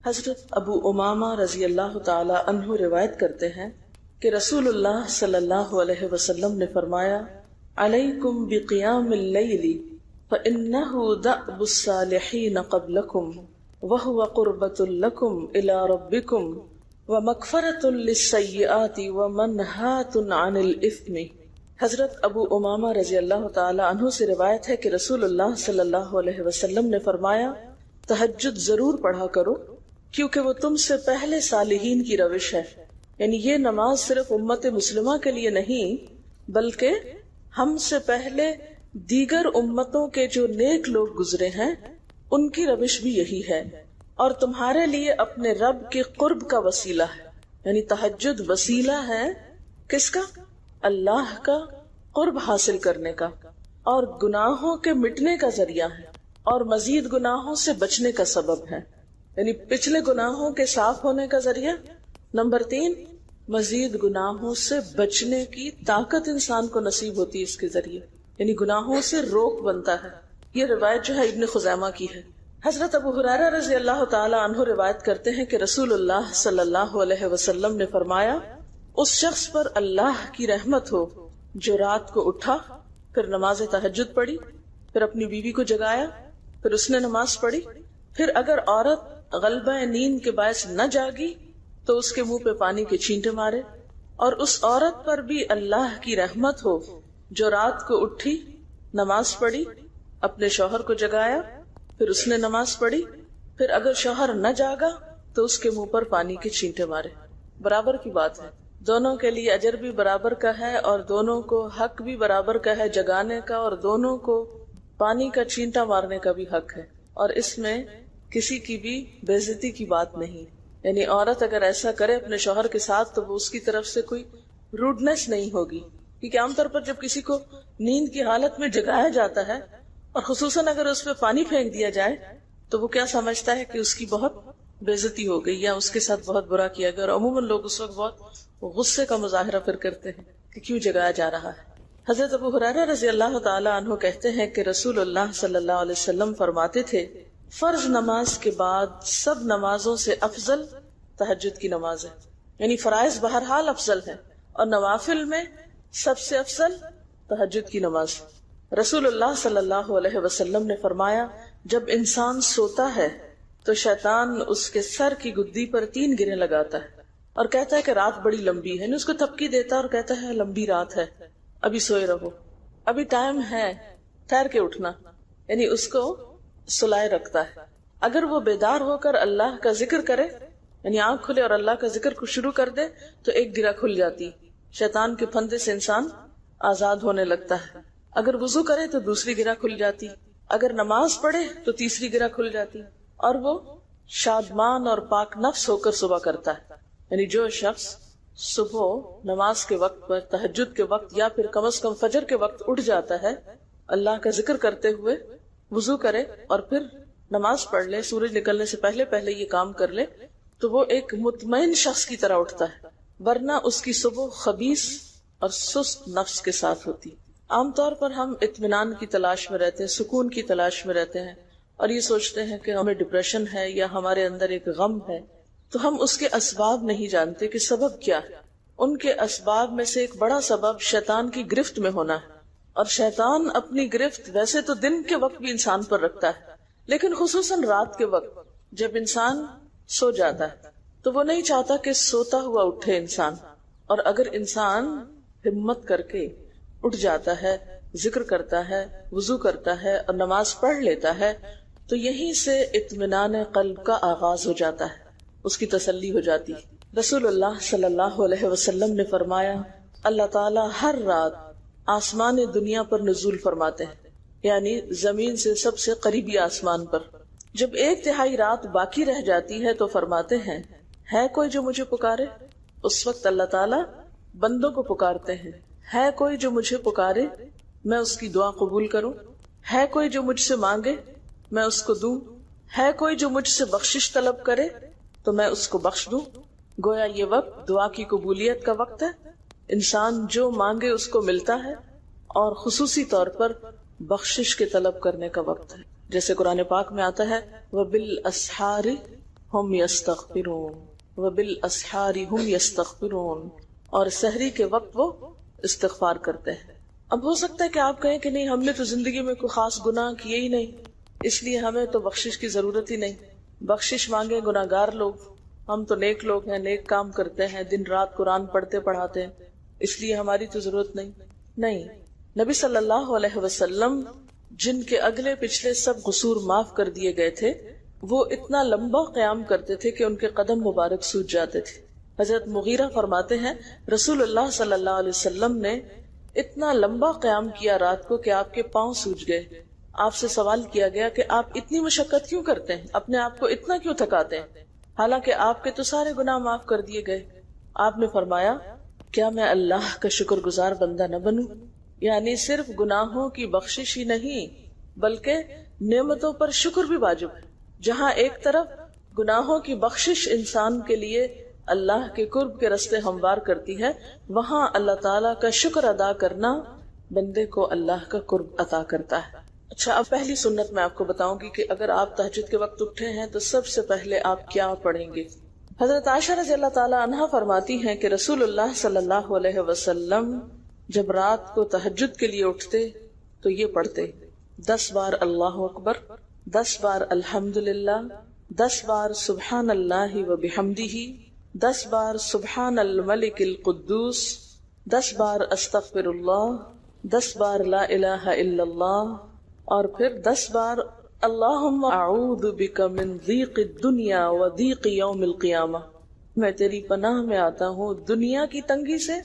حضرت ابو امامہ رضی اللہ تعالی عنہ روایت کرتے ہیں کہ رسول اللہ صلی اللہ علیہ وسلم نے فرمایا، علیکم بقیام اللیل فإنہ دأب الصالحین قبلکم وہو قربۃ لکم الی ربکم ومغفرۃ للسیئات ومنہاۃ عن الإثم۔ حضرت ابو امامہ رضی اللہ تعالی عنہ سے روایت ہے کہ رسول اللہ صلی اللہ علیہ وسلم نے فرمایا، تہجد ضرور پڑھا کرو کیونکہ وہ تم سے پہلے صالحین کی روش ہے۔ یعنی یہ نماز صرف امت مسلمہ کے لیے نہیں بلکہ ہم سے پہلے دیگر امتوں کے جو نیک لوگ گزرے ہیں ان کی روش بھی یہی ہے، اور تمہارے لیے اپنے رب کے قرب کا وسیلہ ہے۔ یعنی تہجد وسیلہ ہے کس کا؟ اللہ کا قرب حاصل کرنے کا، اور گناہوں کے مٹنے کا ذریعہ ہے، اور مزید گناہوں سے بچنے کا سبب ہے۔ یعنی پچھلے گناہوں کے صاف ہونے کا ذریعہ، نمبر 3 مزید گناہوں سے بچنے کی طاقت انسان کو نصیب ہوتی ہے اس کے ذریعے، یعنی گناہوں سے روک بنتا ہے۔ یہ روایت جو ہے ابن خزیمہ کی ہے۔ حضرت ابو ہریرہ رضی اللہ تعالی عنہ روایت کرتے ہیں کہ رسول اللہ صلی اللہ علیہ وسلم نے فرمایا، اس شخص پر اللہ کی رحمت ہو جو رات کو اٹھا، پھر نماز تہجد پڑھی، پھر اپنی بیوی کو جگایا، پھر اس نے نماز پڑھی، پھر اگر عورت غلبہ نیند کے باعث نہ جاگی تو اس کے منہ پہ پانی کے چھینٹے مارے، اور اس عورت پر بھی اللہ کی رحمت ہو جو رات کو اٹھی، نماز پڑھی، اپنے شوہر کو جگایا، پھر اس نے نماز پڑھی، پھر اگر شوہر نہ جاگا تو اس کے منہ پر پانی کے چھینٹے مارے۔ برابر کی بات ہے، دونوں کے لیے اجر بھی برابر کا ہے، اور دونوں کو حق بھی برابر کا ہے جگانے کا، اور دونوں کو پانی کا چھینٹا مارنے کا بھی حق ہے، اور اس میں کسی کی بھی بے عزتی کی بات نہیں۔ یعنی عورت اگر ایسا کرے اپنے شوہر کے ساتھ تو وہ اس کی طرف سے کوئی روڈنس نہیں ہوگی، کیونکہ عام طور پر جب کسی کو نیند کی حالت میں جگایا جاتا ہے اور خصوصاً اگر اس پہ پانی پھینک دیا جائے تو وہ کیا سمجھتا ہے کہ اس کی بہت بے عزتی ہو گئی یا اس کے ساتھ بہت برا کیا گیا، اور عموماً لوگ اس وقت بہت غصے کا مظاہرہ پھر کرتے ہیں کہ کیوں جگایا جا رہا ہے۔ حضرت ابو ہریرہ رضی اللہ تعالی عنہ کہتے ہیں کہ رسول اللہ صلی اللہ علیہ وسلم فرماتے تھے، فرض نماز کے بعد سب نمازوں سے افضل تہجد کی نماز ہے۔ یعنی فرائض بہرحال افضل ہے، اور نوافل میں سب سے افضل تہجد کی نماز۔ رسول اللہ صلی اللہ علیہ وسلم نے فرمایا، جب انسان سوتا ہے تو شیطان اس کے سر کی گدی پر 3 گریں لگاتا ہے اور کہتا ہے کہ رات بڑی لمبی ہے، یعنی اس کو تھپکی دیتا ہے اور کہتا ہے لمبی رات ہے، ابھی سوئے رہو، ابھی ٹائم ہے، ٹھہر کے اٹھنا، یعنی اس کو سلائے رکھتا ہے۔ اگر وہ بیدار ہو کر اللہ کا ذکر کرے، یعنی آنکھ کھلے اور اللہ کا ذکر کو شروع کر دے تو ایک گرہ کھل جاتی، شیطان کے پھندے سے انسان آزاد ہونے لگتا ہے۔ اگر وضو کرے تو دوسری گرہ کھل جاتی، اگر نماز پڑھے تو تیسری گرہ کھل جاتی، اور وہ شادمان اور پاک نفس ہو کر صبح کرتا ہے۔ یعنی جو شخص صبح نماز کے وقت پر، تہجد کے وقت، یا پھر کم از کم فجر کے وقت اٹھ جاتا ہے، اللہ کا ذکر کرتے ہوئے وضو کرے اور پھر نماز پڑھ لے، سورج نکلنے سے پہلے پہلے یہ کام کر لے تو وہ ایک مطمئن شخص کی طرح اٹھتا ہے، ورنہ اس کی صبح خبیث اور سست نفس کے ساتھ ہوتی۔ عام طور پر ہم اطمینان کی تلاش میں رہتے ہیں، سکون کی تلاش میں رہتے ہیں، اور یہ سوچتے ہیں کہ ہمیں ڈپریشن ہے یا ہمارے اندر ایک غم ہے، تو ہم اس کے اسباب نہیں جانتے کہ سبب کیا ہے۔ ان کے اسباب میں سے ایک بڑا سبب شیطان کی گرفت میں ہونا ہے، اور شیطان اپنی گرفت ویسے تو دن کے وقت بھی انسان پر رکھتا ہے، لیکن خصوصاً رات کے وقت جب انسان سو جاتا ہے تو وہ نہیں چاہتا کہ سوتا ہوا اٹھے انسان، اور اگر انسان ہمت کر کے اٹھ جاتا ہے، ذکر کرتا ہے، وضو کرتا ہے اور نماز پڑھ لیتا ہے تو یہیں سے اطمینان قلب کا آغاز ہو جاتا ہے، اس کی تسلی ہو جاتی۔ رسول اللہ صلی اللہ علیہ وسلم نے فرمایا، اللہ تعالیٰ ہر رات آسمان دنیا پر نزول فرماتے ہیں، یعنی زمین سے سب سے قریبی آسمان پر۔ جب 1/3 رات باقی رہ جاتی ہے تو فرماتے ہیں، ہے کوئی جو مجھے پکارے؟ اس وقت اللہ تعالیٰ بندوں کو پکارتے ہیں، ہے کوئی جو مجھے پکارے میں اس کی دعا قبول کروں؟ ہے کوئی جو مجھ سے مانگے میں اس کو دوں؟ ہے کوئی جو مجھ سے بخشش طلب کرے تو میں اس کو بخش دوں؟ گویا یہ وقت دعا کی قبولیت کا وقت ہے، انسان جو مانگے اس کو ملتا ہے، اور خصوصی طور پر بخشش کے طلب کرنے کا وقت ہے، جیسے قرآن پاک میں آتا ہے وَبِالْأَسْحَارِ هم یستغفرون وبالاسحار هم یستغفرون، اور سحری کے وقت وہ استغفار کرتے ہیں۔ اب ہو سکتا ہے کہ آپ کہیں کہ نہیں، ہم نے تو زندگی میں کوئی خاص گناہ کیے ہی نہیں، اس لیے ہمیں تو بخشش کی ضرورت ہی نہیں، بخشش مانگے گناہگار لوگ، ہم تو نیک لوگ ہیں، نیک کام کرتے ہیں، دن رات قرآن پڑھتے پڑھاتے ہیں، اس لیے ہماری تو ضرورت نہیں۔ نہیں، نبی صلی اللہ علیہ وسلم جن کے اگلے پچھلے سب قصور معاف کر دیے گئے تھے، وہ اتنا لمبا قیام کرتے تھے کہ ان کے قدم مبارک سوج جاتے تھے۔ حضرت مغیرہ فرماتے ہیں رسول اللہ صلی اللہ علیہ وسلم نے اتنا لمبا قیام کیا رات کو کہ آپ کے پاؤں سوج گئے۔ آپ سے سوال کیا گیا کہ آپ اتنی مشقت کیوں کرتے ہیں، اپنے آپ کو اتنا کیوں تھکاتے ہیں، حالانکہ آپ کے تو سارے گناہ معاف کر دیے گئے۔ آپ نے فرمایا کیا میں اللہ کا شکر گزار بندہ نہ بنوں؟ یعنی صرف گناہوں کی بخشش ہی نہیں بلکہ نعمتوں پر شکر بھی واجب ہے۔ جہاں ایک طرف گناہوں کی بخشش انسان کے لیے اللہ کے قرب کے راستے ہموار کرتی ہے، وہاں اللہ تعالیٰ کا شکر ادا کرنا بندے کو اللہ کا قرب عطا کرتا ہے۔ اچھا، اب پہلی سنت میں آپ کو بتاؤں گی کہ اگر آپ تہجد کے وقت اٹھے ہیں تو سب سے پہلے آپ کیا پڑھیں گے۔ حضرت عائشہ رضی اللہ تعالیٰ عنہا فرماتی ہیں کہ رسول اللہ صلی اللہ علیہ وسلم جب رات کو تہجد کے لیے اٹھتے تو یہ پڑھتے 10 بار اللہ اکبر، 10 بار الحمدللہ، 10 بار سبحان اللہ و بحمدہ، 10 بار سبحان الملک القدوس، 10 بار استغفر اللہ، 10 بار لا الہ الا اللہ، اور پھر 10 بار اللہم اعوذ بک من ضیق الدنیا و ضیق یوم القیامہ، میں تیری پناہ میں آتا ہوں دنیا کی تنگی سے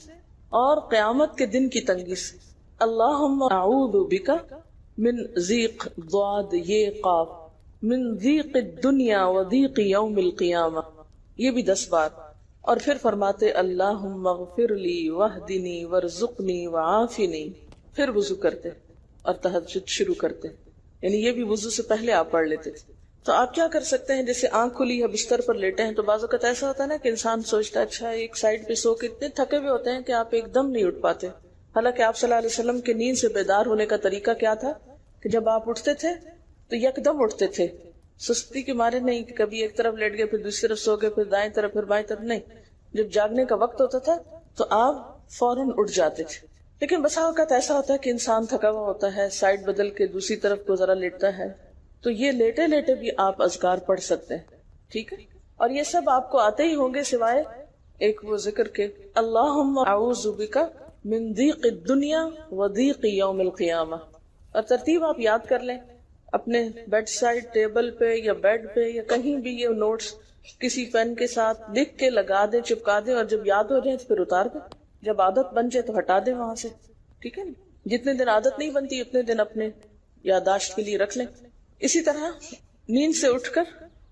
اور قیامت کے دن کی تنگی سے۔ اللہم اعوذ بک من ضیق ضاد یہ قاف، من ضیق الدنیا و ضیق یوم القیامہ، یہ بھی 10 بار۔ اور پھر فرماتے اللہم اغفر لی واہدنی وارزقنی وعافنی، پھر وضو کرتے اور تہجد شروع کرتے، یعنی یہ بھی وضو سے پہلے آپ پڑھ لیتے تھے۔ تو آپ کیا کر سکتے ہیں، جیسے آنکھ کھلی ہے بستر پر لیٹے ہیں تو بعض اوقات ایسا ہوتا ہے نا کہ انسان سوچتا ہے اچھا ایک سائڈ پہ سو کے اتنے تھکے ہوئے ہوتے ہیں کہ آپ ایک دم نہیں اٹھ پاتے۔ حالانکہ آپ صلی اللہ علیہ وسلم کے نیند سے بیدار ہونے کا طریقہ کیا تھا کہ جب آپ اٹھتے تھے تو یکدم اٹھتے تھے، سستی کے مارے نہیں کہ کبھی ایک طرف لیٹ گئے پھر دوسری طرف سو گئے پھر دائیں طرف پھر بائیں طرف، نہیں، جب جاگنے کا وقت ہوتا تھا تو آپ فوراً اٹھ جاتے تھے۔ لیکن بسا اوقات ایسا ہوتا ہے کہ انسان تھکا ہوا ہوتا ہے، سائڈ بدل کے دوسری طرف کو ذرا لیٹتا ہے، تو یہ لیٹے لیٹے بھی آپ اذکار پڑھ سکتے ہیں، ٹھیک ہے؟ اور یہ سب آپ کو آتے ہی ہوں گے سوائے ایک وہ ذکر کے اللہم اعوذ بک من ضیق الدنیا و ضیق یوم القیامہ، اور ترتیب آپ یاد کر لیں اپنے بیڈ سائڈ ٹیبل پہ یا بیڈ پہ یا کہیں بھی، یہ نوٹس کسی پین کے ساتھ لکھ کے لگا دیں، چپکا دیں، اور جب یاد ہو جائے تو پھر اتار دیں، جب عادت بن جائے تو ہٹا دیں وہاں سے، ٹھیک ہے نا؟ جتنے دن عادت نہیں بنتی اتنے دن اپنے یادداشت کے لیے رکھ لیں۔ اسی طرح نیند سے اٹھ کر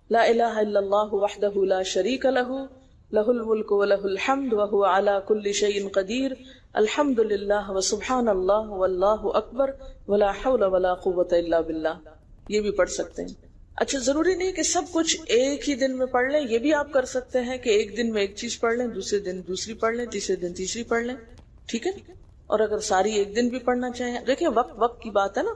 لا الہ الا اللہ وحدہ لا شریک لہ لہ الملک ولہ الحمد وہو علی کل شیء قدیر الحمد للہ وسبحان اللہ واللہ اکبر ولا حول ولا قوۃ الا باللہ، یہ بھی پڑھ سکتے ہیں۔ اچھا، ضروری نہیں کہ سب کچھ ایک ہی دن میں پڑھ لیں، یہ بھی آپ کر سکتے ہیں کہ ایک دن میں ایک چیز پڑھ لیں، دوسرے دن دوسری پڑھ لیں، تیسرے دن تیسری پڑھ لیں، ٹھیک ہے؟ اور اگر ساری ایک دن بھی پڑھنا چاہیں، دیکھیں وقت کی بات ہے نا،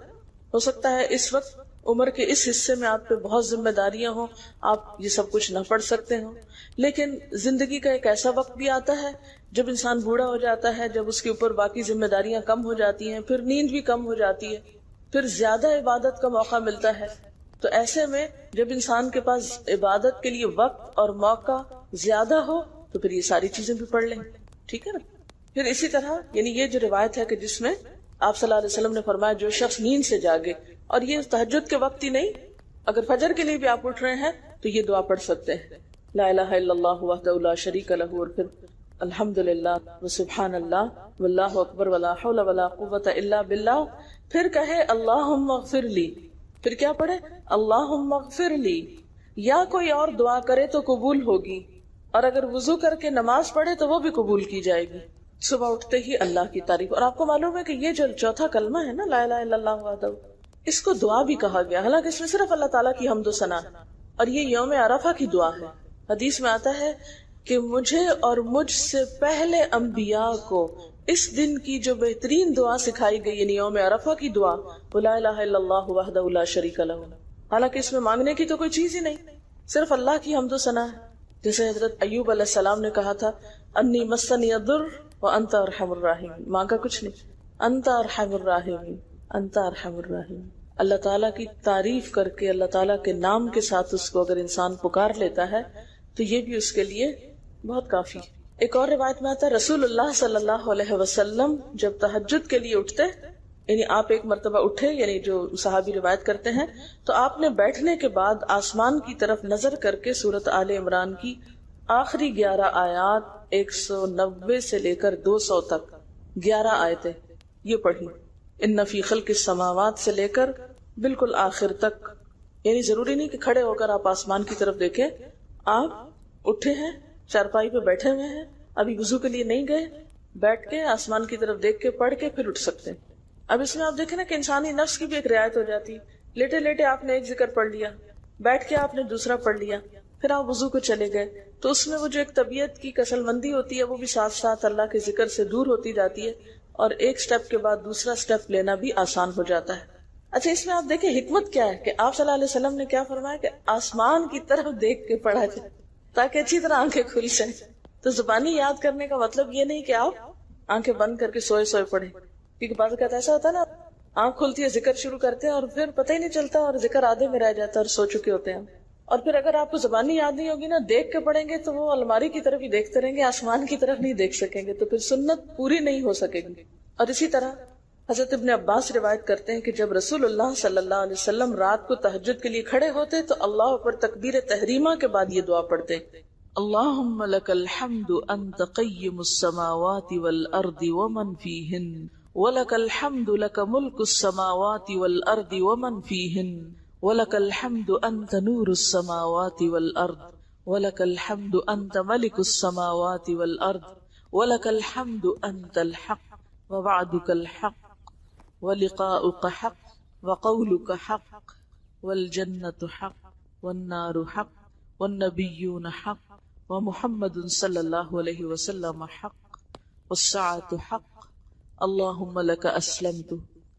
ہو سکتا ہے اس وقت عمر کے اس حصے میں آپ پہ بہت ذمہ داریاں ہوں، آپ یہ سب کچھ نہ پڑھ سکتے ہوں، لیکن زندگی کا ایک ایسا وقت بھی آتا ہے جب انسان بوڑھا ہو جاتا ہے، جب اس کے اوپر باقی ذمہ داریاں کم ہو جاتی ہیں، پھر نیند بھی کم ہو جاتی ہے، پھر زیادہ عبادت کا موقع ملتا ہے۔ تو ایسے میں جب انسان کے پاس عبادت کے لیے وقت اور موقع زیادہ ہو تو پھر یہ ساری چیزیں بھی پڑھ لیں، ٹھیک ہے نا؟ پھر اسی طرح یعنی یہ جو روایت ہے کہ جس میں آپ صلی اللہ علیہ وسلم نے فرمایا جو شخص نیند سے جاگے، اور یہ تہجد کے وقت ہی نہیں، اگر فجر کے لیے بھی آپ اٹھ رہے ہیں تو یہ دعا پڑھ سکتے ہیں، لا الہ الا اللہ وحدہ لا شریک لہ، اور پھر الحمدللہ وسبحان اللہ واللہ اکبر ولا حول ولا قوۃ الا باللہ، پھر کہے اللہم اغفر لی، پھر کیا پڑھے اللہم اغفر لی، یا کوئی اور دعا کرے تو قبول ہوگی، اور اگر وضو کر کے نماز پڑھے تو وہ بھی قبول کی جائے گی۔ صبح اٹھتے ہی اللہ کی تعریف، اور آپ کو معلوم ہے کہ یہ جو چوتھا کلمہ ہے نا لا الہ الا اللہ وحدہ، اس کو دعا بھی کہا گیا، حالانکہ اس میں صرف اللہ تعالیٰ کی حمد و ثنا، اور یہ یوم عرفہ کی دعا ہے۔ حدیث میں آتا ہے کہ مجھے اور مجھ سے پہلے انبیاء کو اس دن کی جو بہترین دعا سکھائی گئی یعنی یوم عرفہ کی دعا، لا الہ الا اللہ وحدہ لا شریک لہ، حالانکہ اس میں مانگنے کی تو کوئی چیز ہی نہیں، صرف اللہ کی حمد و ثنا ہے. جیسے حضرت ایوب علیہ السلام نے کہا تھا انی مسنی الضر وانت ارحم الراحمین، مانگا کچھ نہیں، انت ارحم الراحمین، انت ارحم الراحمین. اللہ تعالیٰ کی تعریف کر کے اللہ تعالیٰ کے نام کے ساتھ اس کو اگر انسان پکار لیتا ہے تو یہ بھی اس کے لیے بہت کافی. ایک اور روایت میں آتا ہے رسول اللہ صلی اللہ علیہ وسلم جب تہجد کے لیے اٹھتے، یعنی آپ ایک مرتبہ اٹھے، یعنی جو صحابی روایت کرتے ہیں، تو آپ نے بیٹھنے کے بعد آسمان کی طرف نظر کر کے سورۃ آل عمران کی آخری 11 آیات 190 سے لے کر 200 تک 11 آیتیں یہ پڑھی. ان فی خلق السماوات سے لے کر بالکل آخر تک. یعنی ضروری نہیں کہ کھڑے ہو کر آپ آسمان کی طرف دیکھیں، آپ اٹھے ہیں، چارپائی پہ بیٹھے ہوئے ہیں، ابھی وضو کے لیے نہیں گئے، بیٹھ کے آسمان کی طرف دیکھ کے پڑھ کے پھر اٹھ سکتے ہیں. اب اس میں آپ دیکھیں نا کہ انسانی نفس کی بھی ایک رعایت ہو جاتی ہے. لیٹے لیٹے آپ نے ایک ذکر پڑھ لیا، بیٹھ کے آپ نے دوسرا پڑھ لیا، پھر آپ وضو کو چلے گئے، تو اس میں وہ جو ایک طبیعت کی کسل مندی ہوتی ہے وہ بھی ساتھ ساتھ اللہ کے ذکر سے دور ہوتی جاتی ہے، اور ایک سٹیپ کے بعد دوسرا سٹیپ لینا بھی آسان ہو جاتا ہے. اچھا، اس میں آپ دیکھیں حکمت کیا ہے کہ آپ صلی اللہ علیہ وسلم نے کیا فرمایا کہ آسمان کی طرف دیکھ کے پڑھا جائے تاکہ اچھی طرح آنکھیں کھل جائیں. تو زبانی یاد کرنے کا مطلب یہ نہیں کہ آپ آنکھیں بند کر کے سوئے سوئے پڑھیں، کیونکہ بعض اوقات ایسا ہوتا ہے نا آنکھ کھلتی ہے ذکر شروع کرتے ہیں اور پھر پتہ ہی نہیں چلتا اور ذکر آدھے میں رہ جاتا ہے اور سو چکے ہوتے ہیں. اور پھر اگر آپ کو زبانی یاد نہیں ہوگی نا، دیکھ کے پڑھیں گے تو وہ الماری کی طرف ہی دیکھتے رہیں گے، آسمان کی طرف نہیں دیکھ سکیں گے، تو پھر سنت پوری نہیں ہو سکے گی. اور اسی طرح حضرت ابن عباس روایت کرتے ہیں کہ جب رسول اللہ صلی اللہ علیہ وسلم رات کو تہجد کے لیے کھڑے ہوتے تو اللہ پر تکبیر تحریمہ کے بعد یہ دعا پڑھتے، اللہم لک الحمد انت قیم السماوات والارض ومن فیہن وَلَكَ الْحَمْدُ لَكَ مُلْكُ السَّمَاوَاتِ وَالْأَرْضِ وَمَنْ فِيهِنَّ وَلَكَ الْحَمْدُ أَنْتَ نُورُ السَّمَاوَاتِ وَالْأَرْضِ وَلَكَ الْحَمْدُ أَنْتَ مَلِكُ السَّمَاوَاتِ وَالْأَرْضِ وَلَكَ الْحَمْدُ أَنْتَ الْحَقُّ وَوَعْدُكَ الْحَقُّ وَلِقَاؤُكَ حَقٌّ وَقَوْلُكَ حَقٌّ وَالْجَنَّةُ حَقٌّ وَالنَّارُ حَقٌّ وَالنَّبِيُّونَ حَقٌّ وَمُحَمَّدٌ صلی اللہ علیہ وسلم حق وَالسَّاعَةُ حق. اللہم لک اسلمت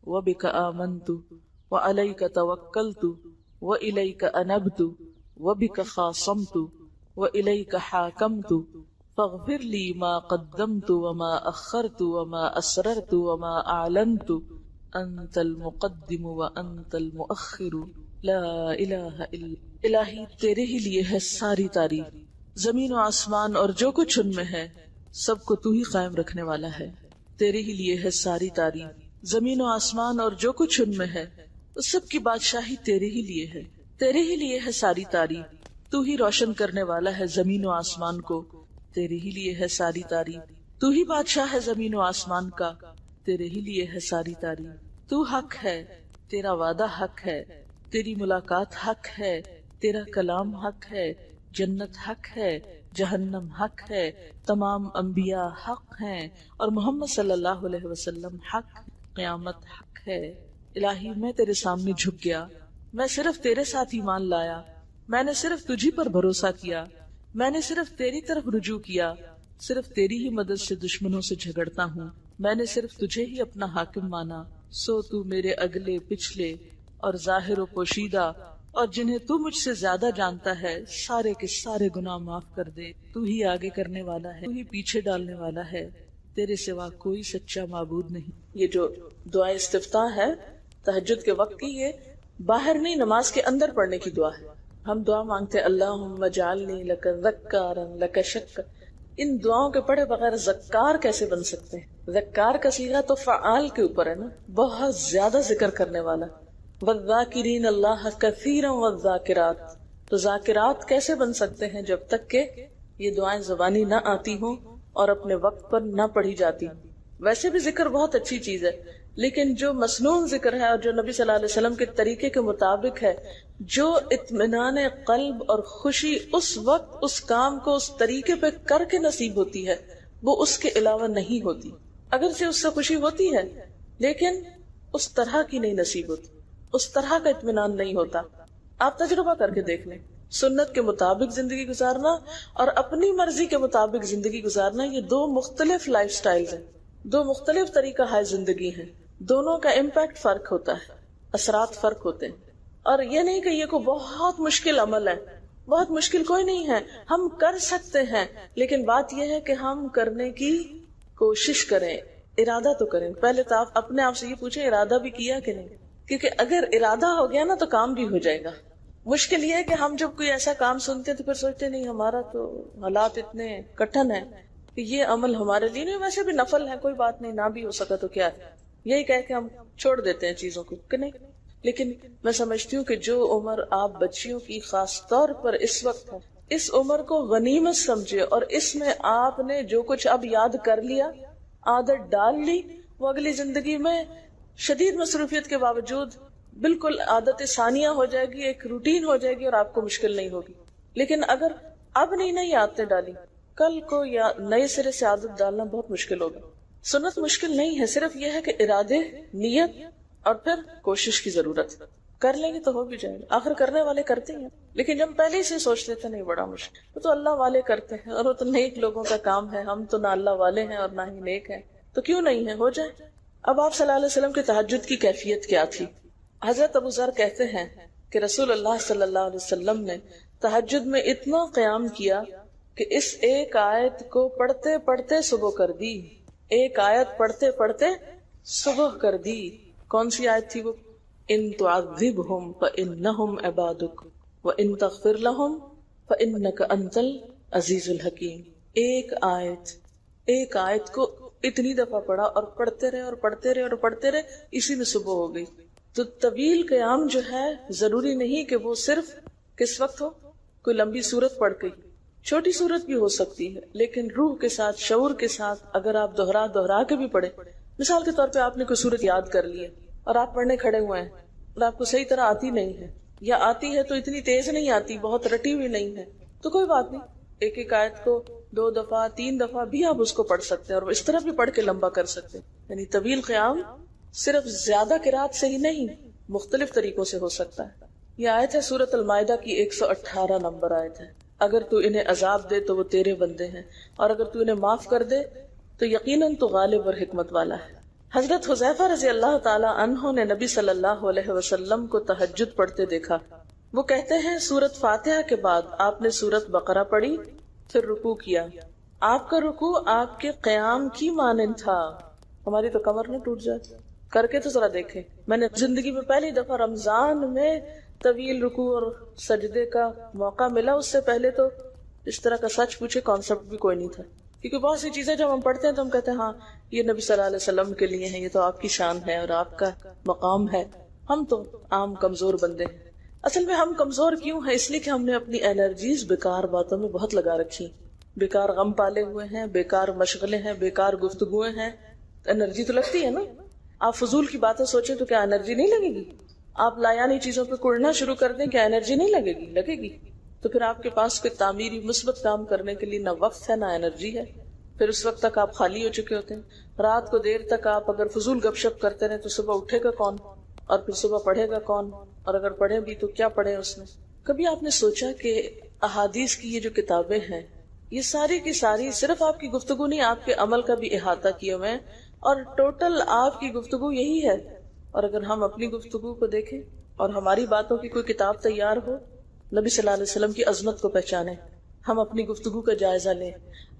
وبک آمنت وعلیک توکلت والیک انبت وبک خاصمت والیک حاکمت فاغفر لی ما قدمت وما اخرت وما اسررت وما اعلنت انت المقدم وانت المؤخر لا الہ الا. الہی تیرے ہی لیے ہے ساری تعریف، زمین و آسمان اور جو کچھ ان میں ہے سب کو تو ہی قائم رکھنے والا ہے. تیرے ہی لیے ہے ساری تعریف، زمین و آسمان اور جو کچھ ان میں ہے اس سب کی بادشاہی تیرے ہی لیے ہے. تیرے ہی لیے ہے ساری تعریف، تو ہی روشن کرنے والا ہے زمین و آسمان کو، تیرے ہی لیے ہے ساری تعریف. تو ہی بادشاہ ہے زمین و آسمان کا، تیرے ہی لیے ہے ساری تعریف. تو حق ہے، تیرا وعدہ حق ہے، تیری ملاقات حق ہے، تیرا کلام حق ہے، جنت حق ہے، جہنم حق ہے، تمام انبیاء حق ہیں اور محمد صلی اللہ علیہ وسلم حق، قیامت حق ہے. الہی میں تیرے سامنے جھک گیا، میں صرف تیرے ساتھ ایمان لایا، میں نے صرف تجھی پر بھروسہ کیا، میں نے صرف تیری طرف رجوع کیا، صرف تیری ہی مدد سے دشمنوں سے جھگڑتا ہوں، میں نے صرف تجھے ہی اپنا حاکم مانا. سو تو میرے اگلے پچھلے اور ظاہر و پوشیدہ اور جنہیں تو مجھ سے زیادہ جانتا ہے سارے کے سارے گناہ معاف کر دے. تو ہی آگے کرنے والا ہے، تو ہی پیچھے ڈالنے والا ہے، تیرے سوا کوئی سچا معبود نہیں. یہ جو دعا استفتاح ہے تہجد کے وقت کی، یہ باہر نہیں نماز کے اندر پڑھنے کی دعا ہے. ہم دعا مانگتے اللہم اجعلنی لک ذکارا لک شکرا. ان دعاؤں کے پڑھے بغیر ذکار کیسے بن سکتے ہیں؟ ذکار کا صیغہ تو فعال کے اوپر ہے نا، بہت زیادہ ذکر کرنے والا. والذاکرین اللہ کثیرا والذاکرات. تو ذاکرات کیسے بن سکتے ہیں جب تک کہ یہ دعائیں زبانی نہ آتی ہوں اور اپنے وقت پر نہ پڑھی جاتی. ویسے بھی ذکر بہت اچھی چیز ہے، لیکن جو مسنون ذکر ہے اور جو نبی صلی اللہ علیہ وسلم کے طریقے کے مطابق ہے، جو اطمینان قلب اور خوشی اس وقت اس کام کو اس طریقے پہ کر کے نصیب ہوتی ہے، وہ اس کے علاوہ نہیں ہوتی. اگرچہ اس سے خوشی ہوتی ہے لیکن اس طرح کی نہیں نصیب ہوتی، اس طرح کا اطمینان نہیں ہوتا. آپ تجربہ کر کے دیکھ لیں، سنت کے مطابق زندگی گزارنا اور اپنی مرضی کے مطابق زندگی گزارنا، یہ دو مختلف لائف سٹائلز ہیں، دو مختلف طریقہ ہے زندگی ہیں. دونوں کا امپیکٹ فرق ہوتا ہے، اثرات فرق ہوتے ہیں. اور یہ نہیں کہ یہ کوئی بہت مشکل عمل ہے، بہت مشکل کوئی نہیں ہے، ہم کر سکتے ہیں، لیکن بات یہ ہے کہ ہم کرنے کی کوشش کریں، ارادہ تو کریں۔ پہلے تو آپ اپنے آپ سے یہ پوچھیں ارادہ بھی کیا کہ نہیں، کیونکہ اگر ارادہ ہو گیا نا تو کام بھی ہو جائے گا۔ مشکل یہ ہے کہ ہم جب کوئی ایسا کام سنتے ہیں تو پھر سوچتے نہیں ہمارا تو حالات اتنے کٹھن ہیں کہ یہ عمل ہمارے لیے نہیں، ویسے بھی نفل ہے، کوئی بات نہیں، نہ بھی ہو سکا تو کیا ہے، یہی کہہ کے ہم چھوڑ دیتے ہیں چیزوں کو کہ نہیں۔ لیکن میں سمجھتی ہوں کہ جو عمر آپ بچیوں کی خاص طور پر اس وقت ہے، اس عمر کو غنیمت سمجھے، اور اس میں آپ نے جو کچھ اب یاد کر لیا، عادت ڈال لی، وہ اگلی زندگی میں شدید مصروفیت کے باوجود بالکل عادت ثانیہ ہو جائے گی، ایک روٹین ہو جائے گی، اور آپ کو مشکل نہیں ہوگی۔ لیکن اگر اب نہیں عادتیں ڈالی، کل کو یا نئے سرے سے عادت ڈالنا بہت مشکل ہوگا۔ سنت مشکل نہیں ہے، صرف یہ ہے کہ ارادے، نیت اور پھر کوشش کی ضرورت۔ کر لیں گے تو ہو بھی جائے گا، آخر کرنے والے کرتے ہیں۔ لیکن جب پہلے سے سوچ لیتے نہیں بڑا مشکل، وہ تو اللہ والے کرتے ہیں، اور وہ تو نیک لوگوں کا کام ہے، ہم تو نہ اللہ والے ہیں اور نہ ہی نیک ہیں، تو کیوں نہیں ہے، ہو جائے۔ اب آپ صلی اللہ علیہ وسلم کی تہجد کی کیفیت کیا تھی؟ حضرت ابو ذر کہتے ہیں کہ رسول اللہ صلی اللہ علیہ وسلم نے تہجد میں اتنا قیام کیا کہ اس ایک آیت کو پڑھتے پڑھتے صبح کر دی، ایک آیت پڑھتے پڑھتے صبح کر دی۔ کون سی آیت تھی وہ؟ ان تعذبہم فانہم عبادک وان تغفر لہم فانک انت العزیز الحکیم۔ ایک آیت کو اتنی دفعہ پڑھا، اور پڑھتے رہے اور پڑھتے رہے اور پڑھتے رہے، اسی میں صبح ہو گئی۔ تو طویل قیام جو ہے ضروری نہیں کہ وہ صرف کس وقت ہو، کوئی لمبی سورت پڑھ کے، چھوٹی سورت بھی ہو سکتی ہے، لیکن روح کے ساتھ، شعور کے ساتھ اگر آپ دوہرا کے بھی پڑھیں۔ مثال کے طور پہ آپ نے کوئی سورت یاد کر لی ہے اور آپ پڑھنے کھڑے ہوئے ہیں اور آپ کو صحیح طرح آتی نہیں ہے، یا آتی ہے تو اتنی تیز نہیں آتی، بہت رٹی ہوئی نہیں ہے، تو کوئی بات نہیں، ایک ایک آیت کو 2 دفعہ 3 دفعہ بھی آپ اس کو پڑھ سکتے ہیں، اور اس طرح بھی پڑھ کے لمبا کر سکتے ہیں۔ یعنی طویل قیام صرف زیادہ قرات سے ہی نہیں، مختلف طریقوں سے ہو سکتا ہے۔ یہ آیت ہے سورۃ المائدہ کی 118 نمبر آیت ہے۔ اگر تو انہیں عذاب دے تو وہ تیرے بندے ہیں، اور اگر تو انہیں معاف کر دے تو یقیناً تو غالب اور حکمت والا ہے۔ حضرت حذیفہ رضی اللہ تعالی عنہ نے نبی صلی اللہ علیہ وسلم کو تہجد پڑھتے دیکھا۔ وہ کہتے ہیں سورۃ فاتحہ کے بعد آپ نے سورۃ بقرہ پڑھی، پھر رکوع کیا۔ آپ کا رکوع آپ کے قیام کی مانند تھا۔ ہماری تو کمر نہ ٹوٹ جائے، کر کے تو ذرا دیکھیں۔ میں نے زندگی میں پہلی دفعہ رمضان میں طویل رکوع اور سجدے کا موقع ملا، اس سے پہلے تو اس طرح کا سچ پوچھے کانسیپٹ بھی کوئی نہیں تھا، کیونکہ بہت سی چیزیں جب ہم پڑھتے ہیں تو ہم کہتے ہیں ہاں یہ نبی صلی اللہ علیہ وسلم کے لیے ہے، یہ تو آپ کی شان ہے اور آپ کا مقام ہے، ہم تو عام کمزور بندے ہیں۔ اصل میں ہم کمزور کیوں ہیں؟ اس لیے کہ ہم نے اپنی انرجیز بیکار باتوں میں بہت لگا رکھی، بیکار غم پالے ہوئے ہیں، بیکار مشغلے ہیں، بیکار گفتگویں ہیں۔ انرجی تو لگتی ہے نا، آپ فضول کی باتیں سوچیں تو کیا انرجی نہیں لگے گی؟ آپ لایانی چیزوں پہ کڑنا شروع کر دیں، کیا انرجی نہیں لگے گی؟ لگے گی۔ تو پھر آپ کے پاس کوئی تعمیری مثبت کام کرنے کے لیے نہ وقت ہے نہ انرجی ہے، پھر اس وقت تک آپ خالی ہو چکے ہوتے ہیں۔ رات کو دیر تک آپ اگر فضول گپ شپ کرتے رہے تو صبح اٹھے گا کون، اور پھر صبح پڑھے گا کون، اور اگر پڑھے بھی تو کیا پڑھے اس میں؟ کبھی آپ نے سوچا کہ احادیث کی یہ جو کتابیں ہیں، یہ ساری کی ساری صرف آپ کی گفتگو نہیں، آپ کے عمل کا بھی احاطہ کیے ہوئے ہیں، اور ٹوٹل آپ کی گفتگو یہی ہے۔ اور اگر ہم اپنی گفتگو کو دیکھیں اور ہماری باتوں کی کوئی کتاب تیار ہو، نبی صلی اللہ علیہ وسلم کی عظمت کو پہچانیں، ہم اپنی گفتگو کا جائزہ لیں۔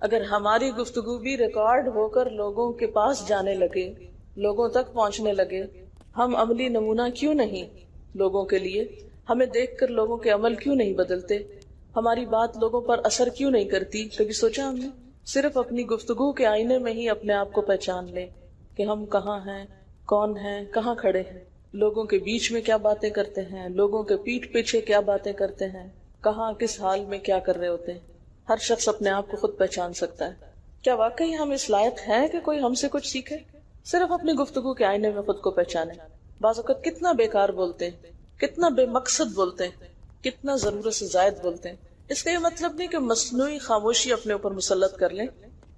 اگر ہماری گفتگو بھی ریکارڈ ہو کر لوگوں کے پاس جانے لگے، لوگوں تک پہنچنے لگے، ہم عملی نمونہ کیوں نہیں لوگوں کے لیے؟ ہمیں دیکھ کر لوگوں کے عمل کیوں نہیں بدلتے؟ ہماری بات لوگوں پر اثر کیوں نہیں کرتی؟ کبھی سوچا ہم نے؟ صرف اپنی گفتگو کے آئینے میں ہی اپنے آپ کو پہچان لیں کہ ہم کہاں ہیں، کون ہیں، کہاں کھڑے ہیں، لوگوں کے بیچ میں کیا باتیں کرتے ہیں، لوگوں کے پیٹھ پیچھے کیا باتیں کرتے ہیں، کہاں کس حال میں کیا کر رہے ہوتے ہیں۔ ہر شخص اپنے آپ کو خود پہچان سکتا ہے۔ کیا واقعی ہم اس لائق ہیں کہ کوئی ہم سے کچھ سیکھے؟ صرف اپنی گفتگو کے آئینے میں خود کو پہچانے۔ بعض اوقات کتنا بیکار بولتے ہیں، کتنا بے مقصد بولتے ہیں، کتنا ضرورت سے زائد بولتے ہیں۔ اس کا یہ مطلب نہیں کہ مصنوعی خاموشی اپنے اوپر مسلط کر لیں،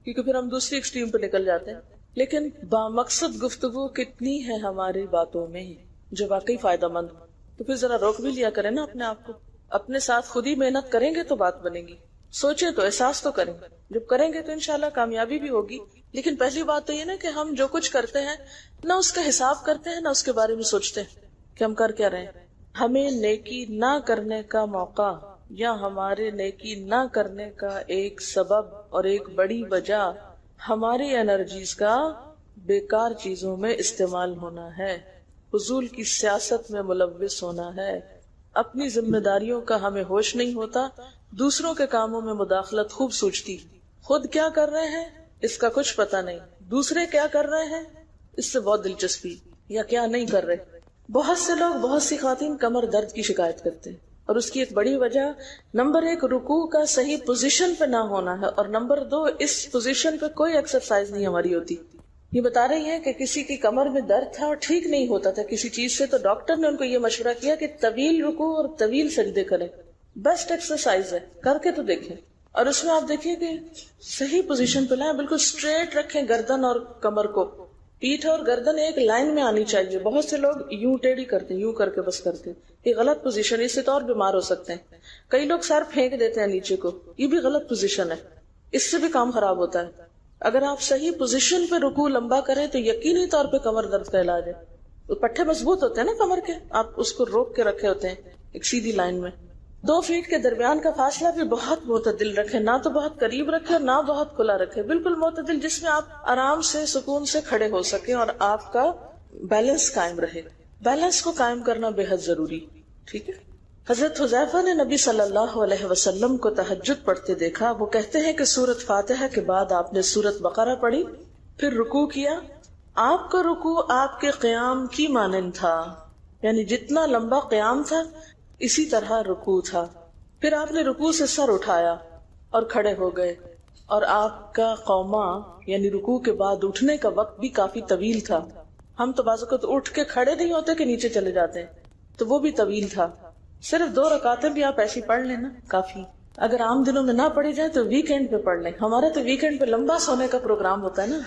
کیونکہ پھر ہم دوسری ایکسٹریم پہ نکل جاتے ہیں، لیکن بامقصد گفتگو کتنی ہے ہماری باتوں میں جو واقعی فائدہ مند ہو، تو پھر ذرا روک بھی لیا کریں نا اپنے آپ کو۔ اپنے ساتھ خود ہی محنت کریں گے تو بات بنے گی، سوچیں تو، احساس تو کریں، جب کریں گے تو انشاءاللہ کامیابی بھی ہوگی۔ لیکن پہلی بات تو یہ نا کہ ہم جو کچھ کرتے ہیں نہ اس کا حساب کرتے ہیں، نہ اس کے بارے میں سوچتے ہیں کہ ہم کر کیا رہے ہیں۔ ہمیں نیکی نہ کرنے کا موقع یا ہمارے نیکی نہ کرنے کا ایک سبب اور ایک بڑی وجہ ہماری انرجیز کا بیکار چیزوں میں استعمال ہونا ہے، فضول کی سیاست میں ملوث ہونا ہے، اپنی ذمہ داریوں کا ہمیں ہوش نہیں ہوتا، دوسروں کے کاموں میں مداخلت خوب سوچتی، خود کیا کر رہے ہیں اس کا کچھ پتہ نہیں، دوسرے کیا کر رہے ہیں اس سے بہت دلچسپی، یا کیا نہیں کر رہے۔ بہت سے لوگ، بہت سی خواتین کمر درد کی شکایت کرتے ہیں، اور اس کی ایک بڑی وجہ نمبر 1 رکوع کا صحیح پوزیشن پہ نہ ہونا ہے، اور نمبر 2 اس پوزیشن پہ کوئی ایکسرسائز نہیں ہماری ہوتی۔ یہ بتا رہی ہے کہ کسی کی کمر میں درد تھا اور ٹھیک نہیں ہوتا تھا کسی چیز سے، تو ڈاکٹر نے ان کو یہ مشورہ کیا کہ طویل رکوع اور طویل سجدے کریں، بیسٹ ایکسرسائز ہے، کر کے تو دیکھیں۔ اور اس میں آپ دیکھیں کہ صحیح پوزیشن پہ لائیں، بالکل اسٹریٹ رکھیں گردن اور کمر کو، پیٹھ اور گردن ایک لائن میں آنی چاہیے۔ بہت سے لوگ یوں ٹیڑھی کرتے ہیں، یوں کر کے بس کرتے ہیں، یہ غلط پوزیشن، اس سے تو اور بیمار ہو سکتے ہیں۔ کئی لوگ سر پھینک دیتے ہیں نیچے کو، یہ بھی غلط پوزیشن ہے، اس سے بھی کام خراب ہوتا ہے۔ اگر آپ صحیح پوزیشن پہ رکوع لمبا کریں تو یقینی طور پہ کمر درد کا علاج ہے۔ پٹھے مضبوط ہوتے ہیں نا کمر کے، آپ اس کو روک کے رکھے ہوتے ہیں ایک سیدھی لائن میں۔ 2 فیٹ کے درمیان کا فاصلہ بھی بہت معتدل رکھے، نہ تو بہت قریب رکھے اور نہ بہت کھلا رکھے، بالکل معتدل، جس میں آپ آرام سے سکون سے کھڑے ہو سکیں اور آپ کا بیلنس قائم رہے۔ بیلنس کو قائم کرنا بے حد ضروری، ٹھیک ہے۔ حضرت حذیفہ نے نبی صلی اللہ علیہ وسلم کو تہجد پڑھتے دیکھا، وہ کہتے ہیں کہ سورۃ فاتحہ کے بعد آپ نے سورۃ بقرہ پڑھی، پھر رکوع کیا، آپ کا رکوع آپ کے قیام کی مانند تھا، یعنی جتنا لمبا قیام تھا اسی طرح رکوع تھا، پھر آپ نے رکوع سے سر اٹھایا اور کھڑے ہو گئے، اور آپ کا قوما یعنی رکوع کے بعد اٹھنے کا وقت بھی کافی طویل تھا۔ ہم تو بعض اوقات اٹھ کے کھڑے نہیں ہوتے کہ نیچے چلے جاتے ہیں، تو وہ بھی طویل تھا۔ صرف 2 رکعتیں بھی آپ ایسی پڑھ لیں نا کافی، اگر عام دنوں میں نہ پڑھی جائے تو ویکینڈ پہ پڑھ لیں۔ ہمارا تو ویکینڈ پہ لمبا سونے کا پروگرام ہوتا ہے نا،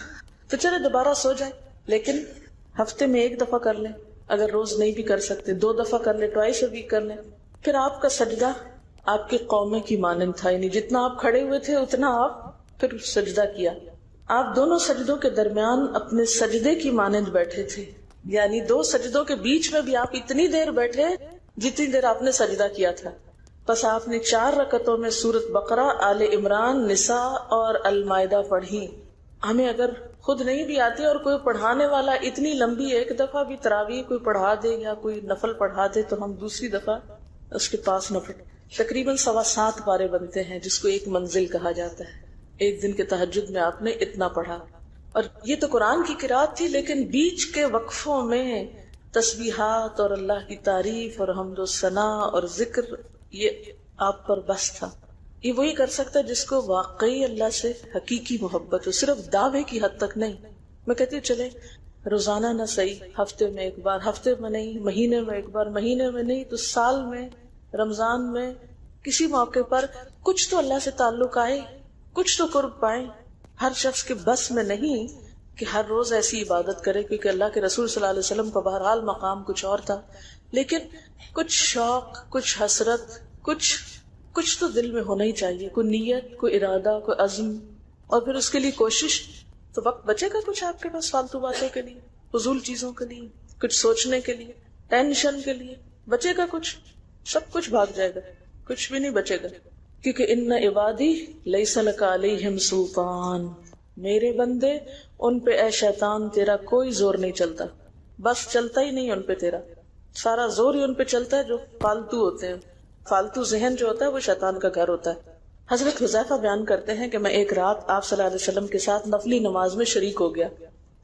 تو چلے دوبارہ سو جائیں، لیکن ہفتے میں 1 دفعہ کر لیں، اگر روز نہیں بھی کر سکتے 2 دفعہ کر لیں، ٹوائس اے ویک کر لیں۔ پھر آپ کا سجدہ آپ کے قومے کی مانند تھا، یعنی جتنا آپ کھڑے ہوئے تھے اتنا آپ پھر سجدہ کیا۔ آپ دونوں سجدوں کے درمیان اپنے سجدے کی مانند بیٹھے تھے، یعنی 2 سجدوں کے بیچ میں بھی آپ اتنی دیر بیٹھے جتنی دیر آپ نے سجدہ کیا تھا۔ بس آپ نے 4 رکعتوں میں سورۃ بقرہ، آل عمران، نساء اور المائدہ پڑھی۔ ہمیں اگر خود نہیں بھی آتی اور کوئی پڑھانے والا اتنی لمبی 1 دفعہ بھی تراویح کوئی پڑھا دے یا کوئی نفل پڑھا دے تو ہم دوسری دفعہ اس کے پاس نفل، تقریباً 7.25 پارے بنتے ہیں، جس کو ایک منزل کہا جاتا ہے۔ ایک دن کے تہجد میں آپ نے اتنا پڑھا، اور یہ تو قرآن کی قرات تھی، لیکن بیچ کے وقفوں میں تسبیحات اور اللہ کی تعریف اور حمد و ثنا اور ذکر، یہ آپ پر بس تھا۔ یہ وہی کر سکتا ہے جس کو واقعی اللہ سے حقیقی محبت ہو، صرف دعوے کی حد تک نہیں۔ میں کہتی ہوں چلے روزانہ نہ صحیح، ہفتے میں 1 بار، ہفتے میں نہیں، مہینے میں 1 بار، مہینے میں نہیں تو سال میں، رمضان میں، کسی موقع پر کچھ تو اللہ سے تعلق آئے، کچھ تو قرب پائیں۔ ہر شخص کے بس میں نہیں کہ ہر روز ایسی عبادت کرے، کیونکہ اللہ کے رسول صلی اللہ علیہ وسلم کا بہرحال مقام کچھ اور تھا، لیکن کچھ شوق، کچھ حسرت، کچھ تو دل میں ہونا ہی چاہیے، کوئی نیت، کوئی ارادہ، کوئی عزم، اور پھر اس کے لیے کوشش۔ تو وقت بچے گا کچھ آپ کے پاس فالتو باتوں کے لیے، فضول چیزوں کے لیے، کچھ سوچنے کے لیے، ٹینشن کے لیے بچے گا کچھ؟ سب کچھ بھاگ جائے گا، کچھ بھی نہیں بچے گا، کیونکہ ان عبادی لیس لک علیہم سلطان، میرے بندے ان پہ اے شیطان تیرا کوئی زور نہیں چلتا، بس چلتا ہی نہیں ان پہ تیرا، سارا زور ہی ان پہ چلتا ہے جو فالتو ہوتے ہیں۔ فالتو ذہن جو ہوتا ہے وہ شیطان کا گھر ہوتا ہے۔ حضرت حذیفہ بیان کرتے ہیں کہ میں ایک رات آپ صلی اللہ علیہ وسلم کے ساتھ نفلی نماز میں شریک ہو گیا،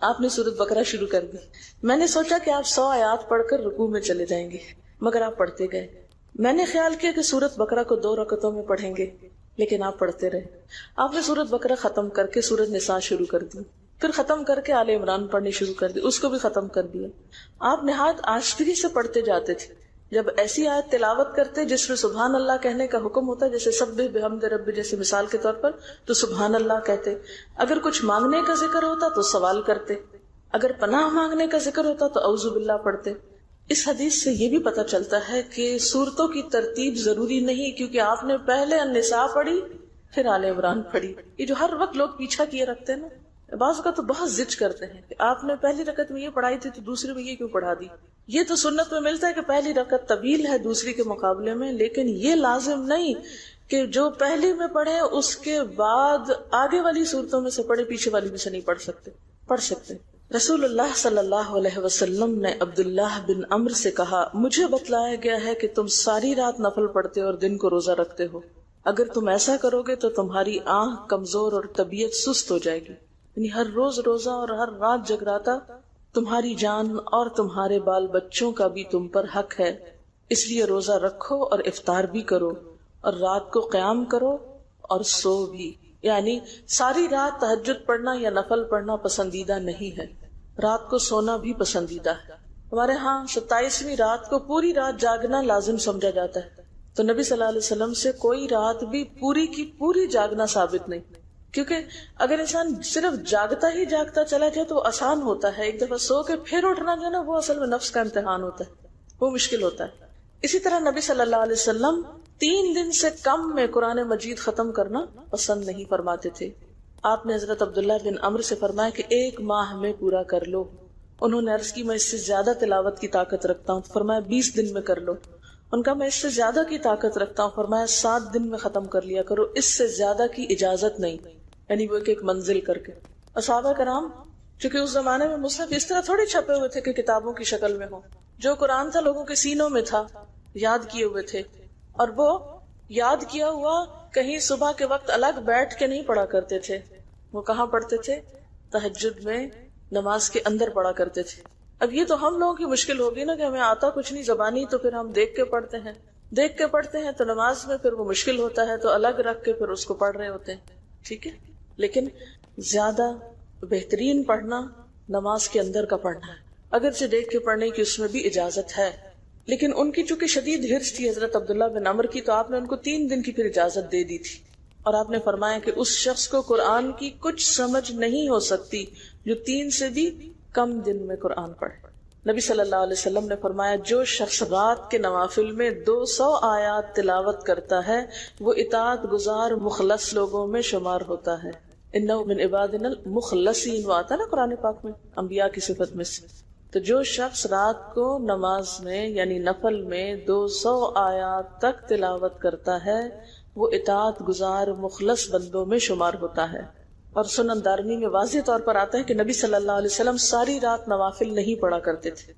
آپ نے سورۃ بقرہ شروع کر دی، میں نے سوچا کہ آپ 100 آیات پڑھ کر رکوع میں چلے جائیں گے، مگر آپ پڑھتے گئے۔ میں نے خیال کیا کہ سورۃ بقرہ کو 2 رکعتوں میں پڑھیں گے، لیکن آپ پڑھتے رہے۔ آپ نے سورۃ بقرہ ختم کر کے سورۃ نساء شروع کر دی، پھر ختم کر کے آل عمران پڑھنی شروع کر دی، اس کو بھی ختم کر دیا۔ آپ نہایت آہستگی سے پڑھتے جاتے تھے، جب ایسی آیت تلاوت کرتے جس میں سبحان اللہ کہنے کا حکم ہوتا ہے، جیسے سبح بحمد ربی جیسے مثال کے طور پر، تو سبحان اللہ کہتے۔ اگر کچھ مانگنے کا ذکر ہوتا تو سوال کرتے، اگر پناہ مانگنے کا ذکر ہوتا تو اعوذ باللہ پڑھتے۔ اس حدیث سے یہ بھی پتہ چلتا ہے کہ سورتوں کی ترتیب ضروری نہیں، کیونکہ آپ نے پہلے النساء پڑھی پھر آل عمران پڑھی۔ یہ جو ہر وقت لوگ پیچھا کیے رکھتے ہیں نا، بعض کا تو بہت ضد کرتے ہیں کہ آپ نے پہلی رکعت میں یہ پڑھائی تھی تو دوسری میں یہ کیوں پڑھا دی. یہ تو سنت میں ملتا ہے کہ پہلی رکعت طویل ہے دوسری کے مقابلے میں، لیکن یہ لازم نہیں کہ جو پہلی میں پڑھے اس کے بعد آگے والی صورتوں میں سے پڑھے، پیچھے والی میں سے نہیں پڑھ سکتے. رسول اللہ صلی اللہ علیہ وسلم نے عبداللہ بن عمرو سے کہا، مجھے بتلایا گیا ہے کہ تم ساری رات نفل پڑھتے اور دن کو روزہ رکھتے ہو. اگر تم ایسا کرو گے تو تمہاری آنکھ کمزور اور طبیعت سست ہو جائے گی. یعنی ہر روز روزہ اور ہر رات جگراتا تمہاری جان اور تمہارے بال بچوں کا بھی تم پر حق ہے، اس لیے روزہ رکھو اور افطار بھی کرو اور رات کو قیام کرو اور سو بھی. یعنی ساری رات تہجد پڑھنا یا نفل پڑھنا پسندیدہ نہیں ہے، رات کو سونا بھی پسندیدہ ہے. ہمارے ہاں 27ویں رات کو پوری رات جاگنا لازم سمجھا جاتا ہے، تو نبی صلی اللہ علیہ وسلم سے کوئی رات بھی پوری کی پوری جاگنا ثابت نہیں. کیونکہ اگر انسان صرف جاگتا ہی جاگتا چلا جائے تو وہ آسان ہوتا ہے، ایک دفعہ سو کے پھر اٹھنا جو ہے نا وہ اصل میں نفس کا امتحان ہوتا ہے، وہ مشکل ہوتا ہے. اسی طرح نبی صلی اللہ علیہ وسلم 3 دن سے کم میں قرآن مجید ختم کرنا پسند نہیں فرماتے تھے. آپ نے حضرت عبداللہ بن عمرو سے فرمایا کہ 1 ماہ میں پورا کر لو. انہوں نے عرض کی میں اس سے زیادہ تلاوت کی طاقت رکھتا ہوں، تو فرمایا 20 دن میں کر لو. ان کا میں اس سے زیادہ کی طاقت رکھتا ہوں، فرمایا 7 دن میں ختم کر لیا کرو، اس سے زیادہ کی اجازت نہیں. یعنی وہ ایک منزل کر کے. صحابہ کرام چونکہ اس زمانے میں مصحف اس طرح تھوڑی چھپے ہوئے تھے کہ کتابوں کی شکل میں ہو، جو قرآن تھا لوگوں کے سینوں میں تھا، یاد کیے ہوئے تھے، اور وہ یاد کیا ہوا کہیں صبح کے وقت الگ بیٹھ کے نہیں پڑھا کرتے تھے. وہ کہاں پڑھتے تھے؟ تہجد میں نماز کے اندر پڑھا کرتے تھے. اب یہ تو ہم لوگوں کی مشکل ہوگی نا کہ ہمیں آتا کچھ نہیں زبانی، تو پھر ہم دیکھ کے پڑھتے ہیں تو نماز میں پھر وہ مشکل ہوتا ہے تو الگ رکھ کے پھر اس کو پڑھ رہے ہوتے ہیں. ٹھیک ہے، لیکن زیادہ بہترین پڑھنا نماز کے اندر کا پڑھنا ہے، اگرچہ دیکھ کے پڑھنے کی اس میں بھی اجازت ہے. لیکن ان کی چونکہ شدید ہرس تھی حضرت عبداللہ بن عمرو کی، تو آپ نے ان کو 3 دن کی پھر اجازت دے دی تھی، اور آپ نے فرمایا کہ اس شخص کو قرآن کی کچھ سمجھ نہیں ہو سکتی جو 3 سے بھی کم دن میں قرآن پڑھے. نبی صلی اللہ علیہ وسلم نے فرمایا جو شخص رات کے نوافل میں 200 آیات تلاوت کرتا ہے وہ اطاعت گزار مخلص لوگوں میں شمار ہوتا ہے. انہ من عبادنا المخلصین، وہ آتا نا قرآن پاک میں انبیاء کی صفت میں سے. تو جو شخص رات کو نماز میں یعنی نفل میں 200 آیات تک تلاوت کرتا ہے وہ اطاعت گزار مخلص بندوں میں شمار ہوتا ہے. اور سنن دارمی میں واضح طور پر آتا ہے کہ نبی صلی اللہ علیہ وسلم ساری رات نوافل نہیں پڑھا کرتے تھے.